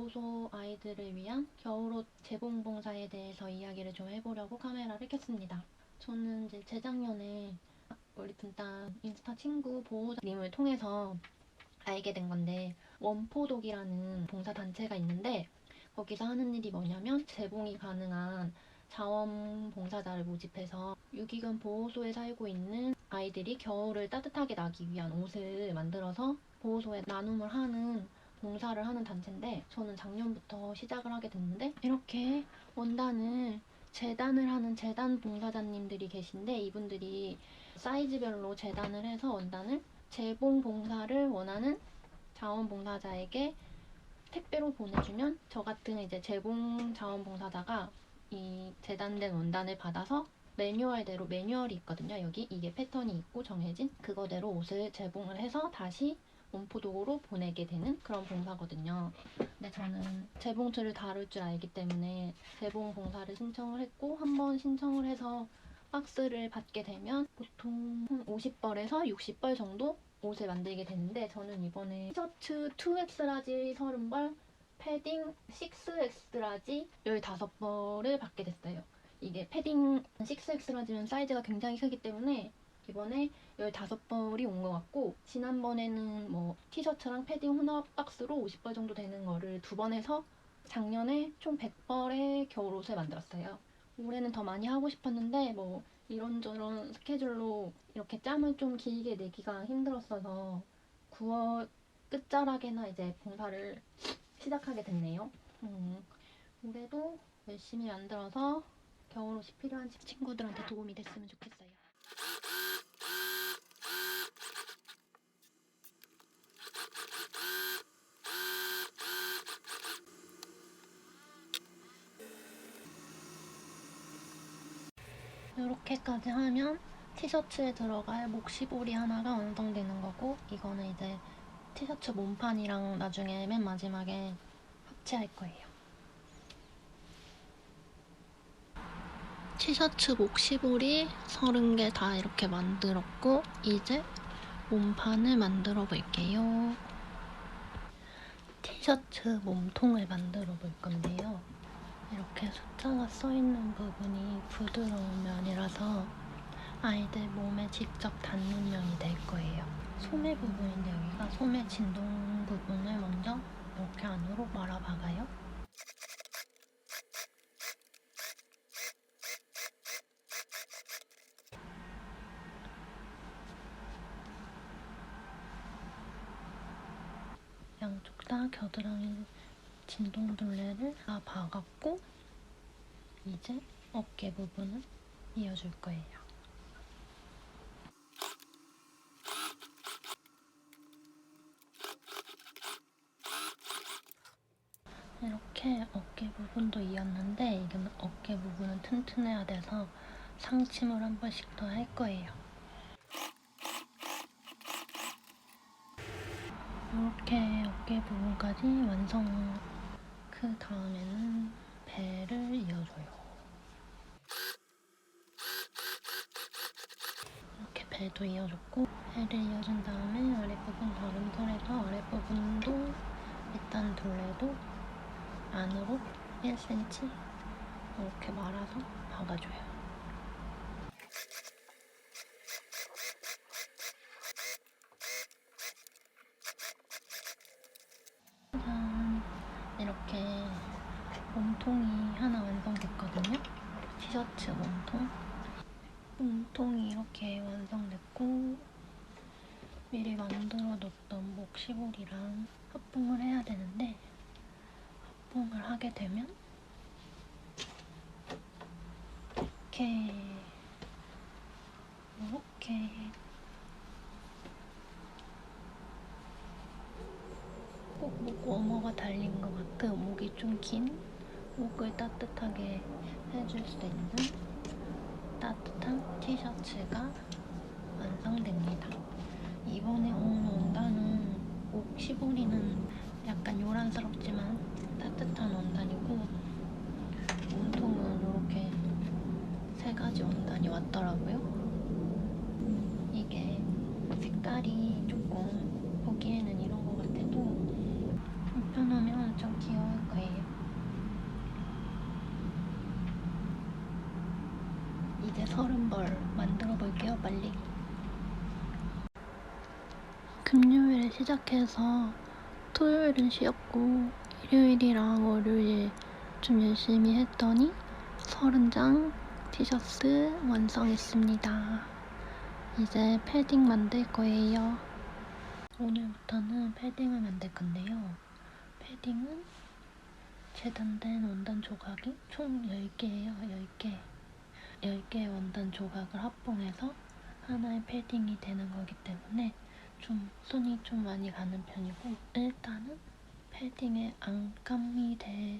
보호소 아이들을 위한 겨울옷 재봉 봉사에 대해서 이야기를 좀 해보려고 카메라를 켰습니다. 저는 이제 재작년에 우리 분단 인스타 친구 보호자님을 통해서 알게 된 건데, 원포독이라는 봉사단체가 있는데 거기서 하는 일이 뭐냐면 재봉이 가능한 자원봉사자를 모집해서 유기견 보호소에 살고 있는 아이들이 겨울을 따뜻하게 나기 위한 옷을 만들어서 보호소에 나눔을 하는 봉사를 하는 단체인데, 저는 작년부터 시작을 하게 됐는데, 이렇게 원단을 재단을 하는 재단 봉사자님들이 계신데, 이분들이 사이즈별로 재단을 해서 원단을 재봉 봉사를 원하는 자원봉사자에게 택배로 보내주면, 저 같은 이제 재봉 자원봉사자가 이 재단된 원단을 받아서 매뉴얼대로, 매뉴얼이 있거든요. 여기 이게 패턴이 있고 정해진 그거대로 옷을 재봉을 해서 다시 원포독으로 보내게 되는 그런 봉사거든요. 근데 저는 재봉틀을 다룰 줄 알기 때문에 재봉 봉사를 신청을 했고, 한번 신청을 해서 박스를 받게 되면 보통 50벌에서 60벌 정도 옷을 만들게 되는데, 저는 이번에 티셔츠 2X 라지 30벌, 패딩 6X 라지 15벌을 받게 됐어요. 이게 패딩 6X 라지면 사이즈가 굉장히 크기 때문에 이번에 15벌이 온 것 같고, 지난번에는 뭐 티셔츠랑 패딩 혼합 박스로 50벌 정도 되는 거를 2번 해서 작년에 총 100벌의 겨울옷을 만들었어요. 올해는 더 많이 하고 싶었는데 뭐 이런저런 스케줄로 이렇게 짬을 좀 길게 내기가 힘들었어서 9월 끝자락에나 이제 봉사를 시작하게 됐네요. 올해도 열심히 만들어서 겨울옷이 필요한 친구들한테 도움이 됐으면 좋겠어요. 이렇게까지 하면 티셔츠에 들어갈 목시볼이 하나가 완성되는 거고, 이거는 이제 티셔츠 몸판이랑 나중에 맨 마지막에 합체할 거예요. 티셔츠 목시볼이 30개 다 이렇게 만들었고, 이제 몸판을 만들어 볼게요. 티셔츠 몸통을 만들어 볼 건데요. 이렇게 숫자가 써있는 부분이 부드러운 면이라서 아이들 몸에 직접 닿는 면이 될 거예요. 소매 부분인데, 여기가 소매 진동 부분을 먼저 이렇게 안으로 말아박아요. 양쪽 다 겨드랑이 진동 둘레를 다 박았고, 이제 어깨 부분을 이어줄 거예요. 이렇게 어깨 부분도 이었는데, 이건 어깨 부분은 튼튼해야 돼서 상침을 한 번씩 더 할 거예요. 이렇게 어깨 부분까지 완성. 그 다음에는 배를 이어줘요. 이렇게 배도 이어줬고, 배를 이어준 다음에 아랫부분 다름털에서 아랫부분도 일단 둘레도 안으로 1cm 이렇게 말아서 박아줘요. 짠! 이렇게 몸통이 하나 완성됐거든요. 티셔츠 몸통. 몸통이 이렇게 완성됐고, 미리 만들어뒀던 목시볼이랑 합봉을 해야 되는데, 합봉을 하게 되면 이렇게 꼭 목 워머가 달린 것 같아. 목이 좀 긴, 목을 따뜻하게 해줄 수 있는 따뜻한 티셔츠가 완성됩니다. 이번에 온 원단은 목시보리는 약간 요란스럽지만 따뜻한 원단이고, 몸통은 이렇게 3가지 원단이 왔더라고요. 이게 색깔이 조금 보기에는 이런 것 같아도 불편하면 좀 빨리. 금요일에 시작해서 토요일은 쉬었고 일요일이랑 월요일 좀 열심히 했더니 30장 티셔츠 완성했습니다. 이제 패딩 만들 거예요. 오늘부터는 패딩을 만들 건데요. 패딩은 재단된 원단 조각이 총 10개예요. 10개. 10개의 원단 조각을 합봉해서 하나의 패딩이 되는 거기 때문에 좀 손이 좀 많이 가는 편이고, 일단은 패딩의 안감이 될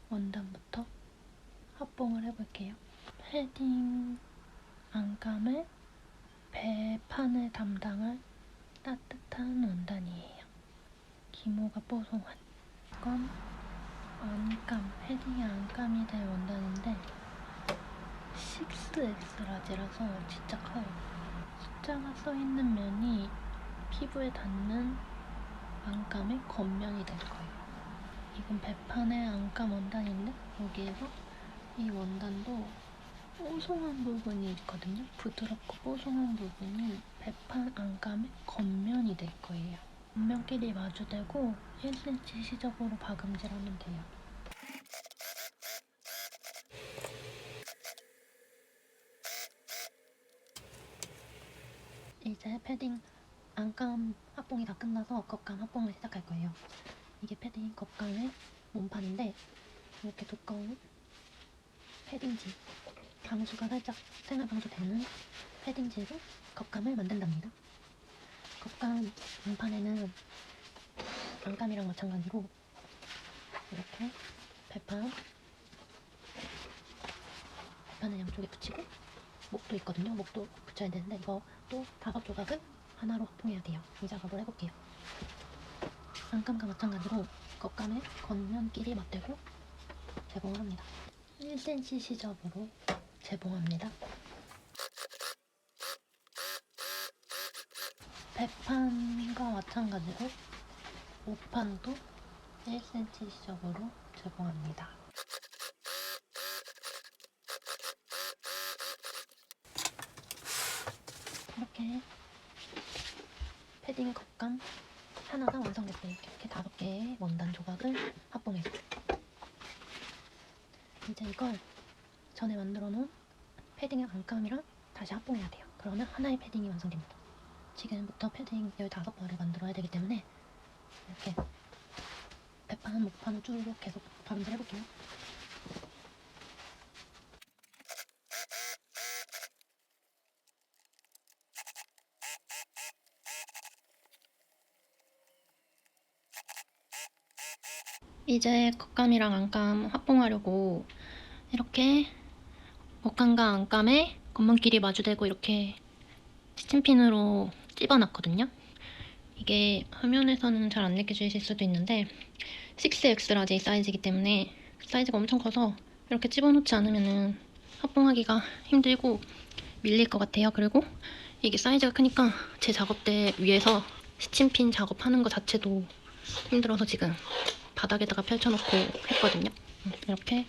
원단부터 합봉을 해볼게요. 패딩 안감을 배판을 담당할 따뜻한 원단이에요. 기모가 뽀송한. 이건 안감, 패딩의 안감이 될 원단인데 6X라지라서 진짜 커요. 숫자가 써있는 면이 피부에 닿는 안감의 겉면이 될 거예요. 이건 배판의 안감 원단인데 여기에서 이 원단도 뽀송한 부분이 있거든요. 부드럽고 뽀송한 부분이 배판 안감의 겉면이 될 거예요. 겉면끼리 마주대고 1cm 시접으로 박음질하면 돼요. 이제 패딩 안감 합봉이 다 끝나서 겉감 합봉을 시작할 거예요. 이게 패딩 겉감의 몸판인데 이렇게 두꺼운 패딩지, 방수가 살짝 생활 방수 되는 패딩지로 겉감을 만든답니다. 겉감 몸판에는 안감이랑 마찬가지로 이렇게 배판을 양쪽에 붙이고 목도 있거든요. 목도 붙여야 되는데 이거 또 5조각을 하나로 합봉해야 돼요. 이 작업을 해볼게요. 안감과 마찬가지로 겉감의 겉면끼리 맞대고 재봉을 합니다. 1cm 시접으로 재봉합니다. 배판과 마찬가지로 모판도 1cm 시접으로 재봉합니다. 이렇게 패딩의 겉감 하나가 완성됐어요. 이렇게 5개의 원단 조각을 합봉해서 이제 이걸 전에 만들어 놓은 패딩의 안감이랑 다시 합봉해야 돼요. 그러면 하나의 패딩이 완성됩니다. 지금부터 패딩 15벌을 만들어야 되기 때문에 이렇게 배판, 목판을 쭉 계속 박음질 해볼게요. 이제 겉감이랑 안감 합봉하려고 이렇게 겉감과 안감의 겉면끼리 마주대고 이렇게 스팀핀으로 찝어놨거든요. 이게 화면에서는 잘 안 느껴지실 수도 있는데 6X 라지 사이즈이기 때문에 사이즈가 엄청 커서 이렇게 찝어놓지 않으면 합봉하기가 힘들고 밀릴 것 같아요. 그리고 이게 사이즈가 크니까 제 작업대 위에서 스팀핀 작업하는 거 자체도 힘들어서 지금 바닥에다가 펼쳐놓고 했거든요. 이렇게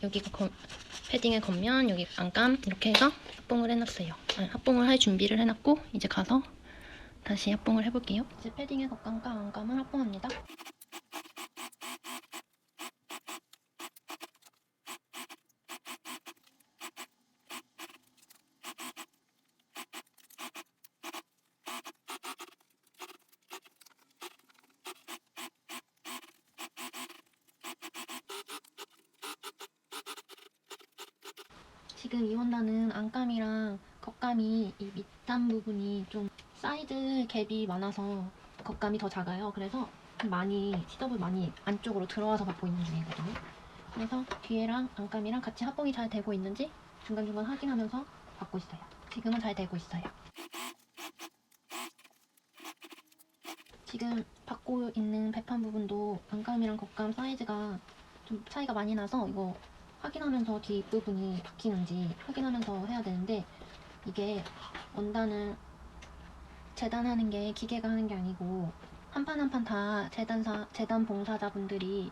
여기가 패딩의 겉면, 여기 안감 이렇게 해서 합봉을 해놨어요. 합봉을 할 준비를 해놨고 이제 가서 다시 합봉을 해볼게요. 이제 패딩의 겉감과 안감을 합봉합니다. 지금 이 원단은 안감이랑 겉감이 이 밑단 부분이 좀 사이즈 갭이 많아서 겉감이 더 작아요. 그래서 많이 시접을 많이 안쪽으로 들어와서 받고 있는 중이거든요. 그래서 뒤에랑 안감이랑 같이 합봉이 잘 되고 있는지 중간중간 확인하면서 받고 있어요. 지금은 잘 되고 있어요. 지금 받고 있는 배판 부분도 안감이랑 겉감 사이즈가 좀 차이가 많이 나서 이거 확인하면서 뒷부분이 박히는지 확인하면서 해야 되는데 이게 원단을 재단하는 게 기계가 하는 게 아니고 한 판 한 판 다 재단 봉사자분들이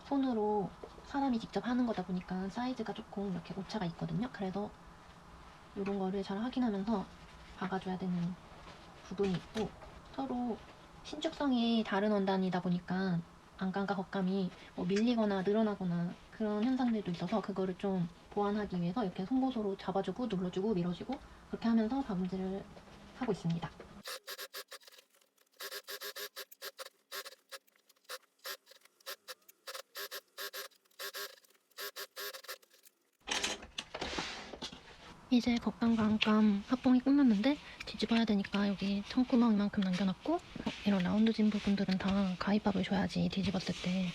손으로 사람이 직접 하는 거다 보니까 사이즈가 조금 이렇게 오차가 있거든요. 그래서 이런 거를 잘 확인하면서 박아줘야 되는 부분이 있고, 서로 신축성이 다른 원단이다 보니까 안감과 겉감이 뭐 밀리거나 늘어나거나 그런 현상들도 있어서 그거를 좀 보완하기 위해서 이렇게 송곳으로 잡아주고 눌러주고 밀어주고 그렇게 하면서 박음질을 하고 있습니다. 이제 겉감과 안감 합봉이 끝났는데 뒤집어야 되니까 여기 청구멍 이만큼 남겨놨고, 이런 라운드진 부분들은 다 가위밥을 줘야지 뒤집었을 때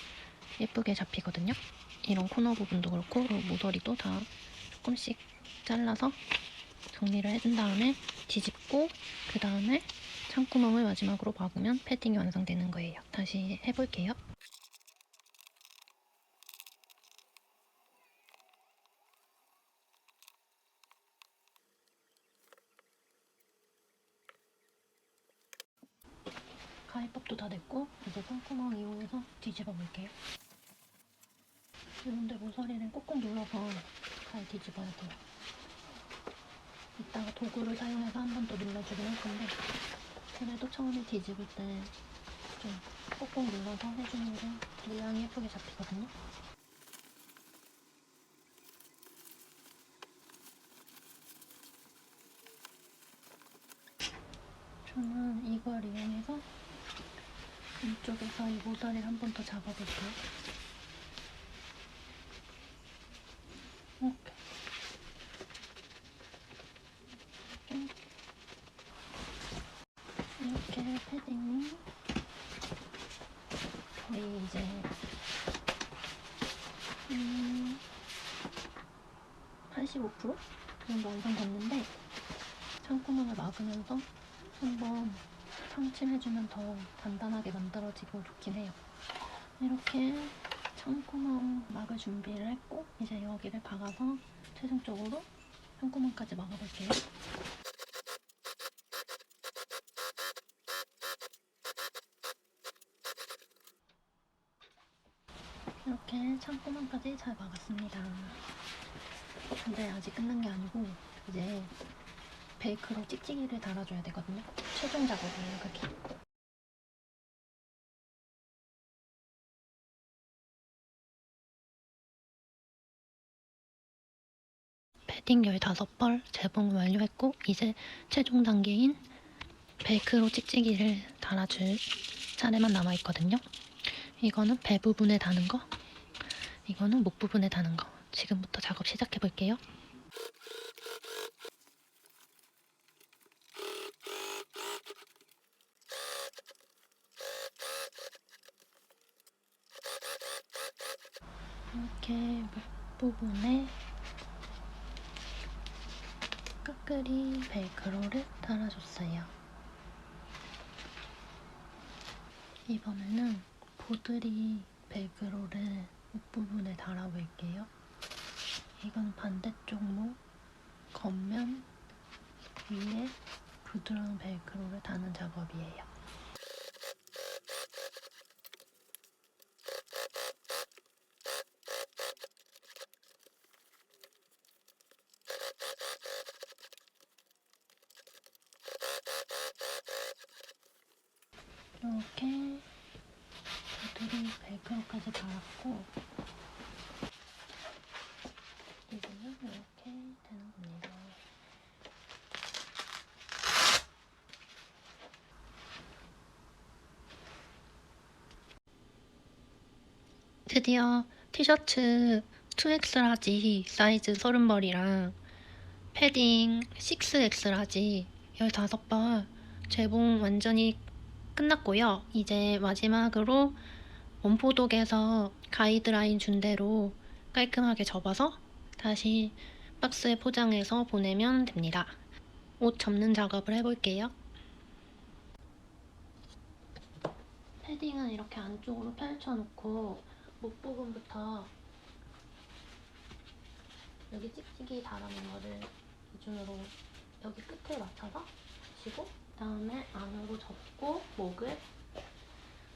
예쁘게 잡히거든요. 이런 코너 부분도 그렇고 모서리도 다 조금씩 잘라서 정리를 해준 다음에 뒤집고, 그 다음에 창구멍을 마지막으로 박으면 패딩이 완성되는 거예요. 다시 해볼게요. 가위밥도 다 됐고 이제 창구멍 이용해서 뒤집어 볼게요. 이런데 모서리는 꾹꾹 눌러서 잘 뒤집어야 돼요. 이따가 도구를 사용해서 한 번 더 눌러주긴 할 건데, 그래도 처음에 뒤집을 때 좀 꾹꾹 눌러서 해주는 게 모양이 예쁘게 잡히거든요. 저는 이걸 이용해서 이쪽에서 이 모서리를 한 번 더 잡아볼게요. 이렇게 패딩이 거의 이제 85% 정도 완성됐는데, 창구멍을 막으면서 한번 상침해주면 더 단단하게 만들어지고 좋긴 해요. 이렇게 창구멍 막을 준비를 했고, 이제 여기를 박아서 최종적으로 창구멍까지 막아볼게요. 이렇게 창구멍까지 잘 막았습니다. 근데 아직 끝난 게 아니고 이제 벨크로 찍찍이를 달아줘야 되거든요. 최종 작업이에요, 그게. 패딩 15벌 재봉 완료했고, 이제 최종 단계인 벨크로 찍찍이를 달아줄 차례만 남아있거든요. 이거는 배 부분에 다는 거, 이거는 목 부분에 다는 거. 지금부터 작업 시작해볼게요. 이렇게 목 부분에 까끌이 벨크로를 달아줬어요. 이번에는 보드리 벨크로를 목 부분에 달아볼게요. 이건 반대쪽 목 겉면 위에 부드러운 벨크로를 다는 작업이에요. 이렇게 보드리 벨크로까지 달았고, 이제는 이렇게 되는 겁니다. 드디어 티셔츠 2X 라지 사이즈 30벌이랑 패딩 6X 라지 15벌 재봉 완전히 끝났고요. 이제 마지막으로 원포독에서 가이드라인 준 대로 깔끔하게 접어서 다시 박스에 포장해서 보내면 됩니다. 옷 접는 작업을 해볼게요. 패딩은 이렇게 안쪽으로 펼쳐놓고 목 부분부터 여기 찍찍이 달아놓은 거를 기준으로 여기 끝에 맞춰서 붙이고, 그다음에 안으로 접고 목을,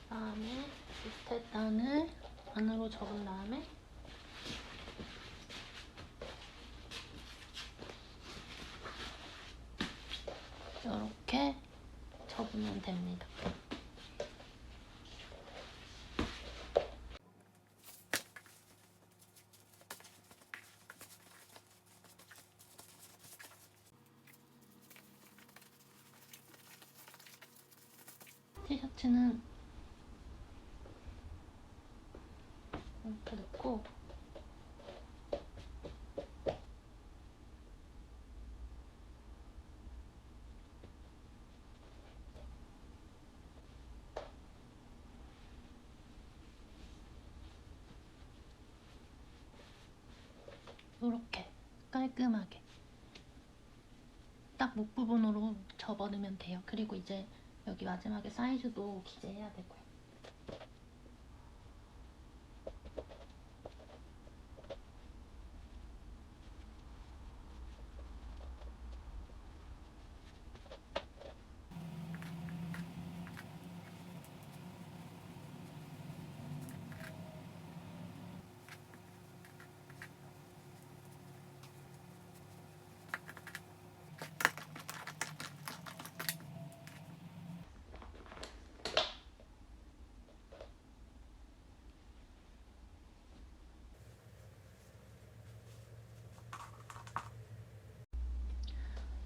그다음에 밑에 단을 안으로 접은 다음에 이렇게 접으면 됩니다. 티셔츠는 이렇게 넣고 이렇게 깔끔하게 딱 목 부분으로 접어넣으면 돼요. 그리고 이제 여기 마지막에 사이즈도 기재해야 되고요.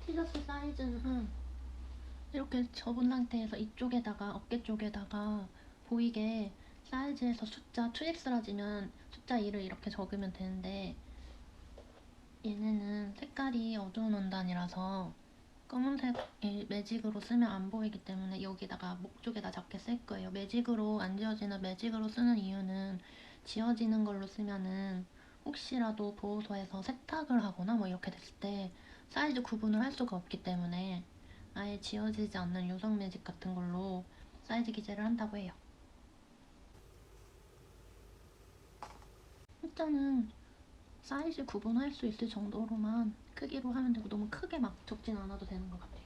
티셔츠 사이즈는 이렇게 접은 상태에서 이쪽에다가 어깨 쪽에다가 보이게 사이즈에서 숫자 2X라지면 숫자 2를 이렇게 적으면 되는데 얘네는 색깔이 어두운 원단이라서 검은색 매직으로 쓰면 안 보이기 때문에 여기다가 목 쪽에다 작게 쓸 거예요. 매직으로 안 지워지는 매직으로 쓰는 이유는 지워지는 걸로 쓰면은 혹시라도 보호소에서 세탁을 하거나 뭐 이렇게 됐을 때 사이즈 구분을 할 수가 없기 때문에 아예 지워지지 않는 유성 매직 같은 걸로 사이즈 기재를 한다고 해요. 일단은 사이즈 구분할 수 있을 정도로만 크기로 하면 되고 너무 크게 막 적진 않아도 되는 것 같아요.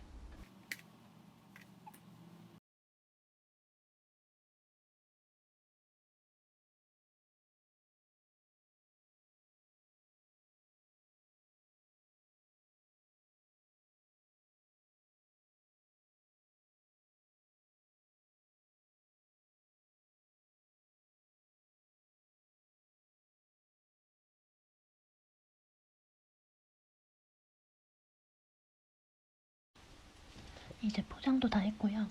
이제 포장도 다 했고요.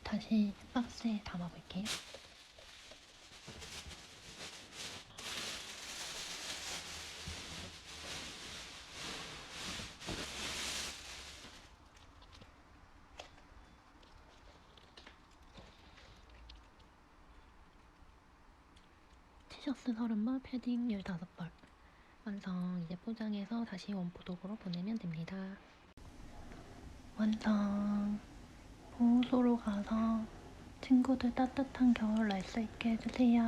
다시 박스에 담아볼게요. 티셔츠 30벌, 패딩 15벌. 완성. 이제 포장해서 다시 원포독으로 보내면 됩니다. 완성. 보호소로 가서 친구들 따뜻한 겨울 날 수 있게 해주세요.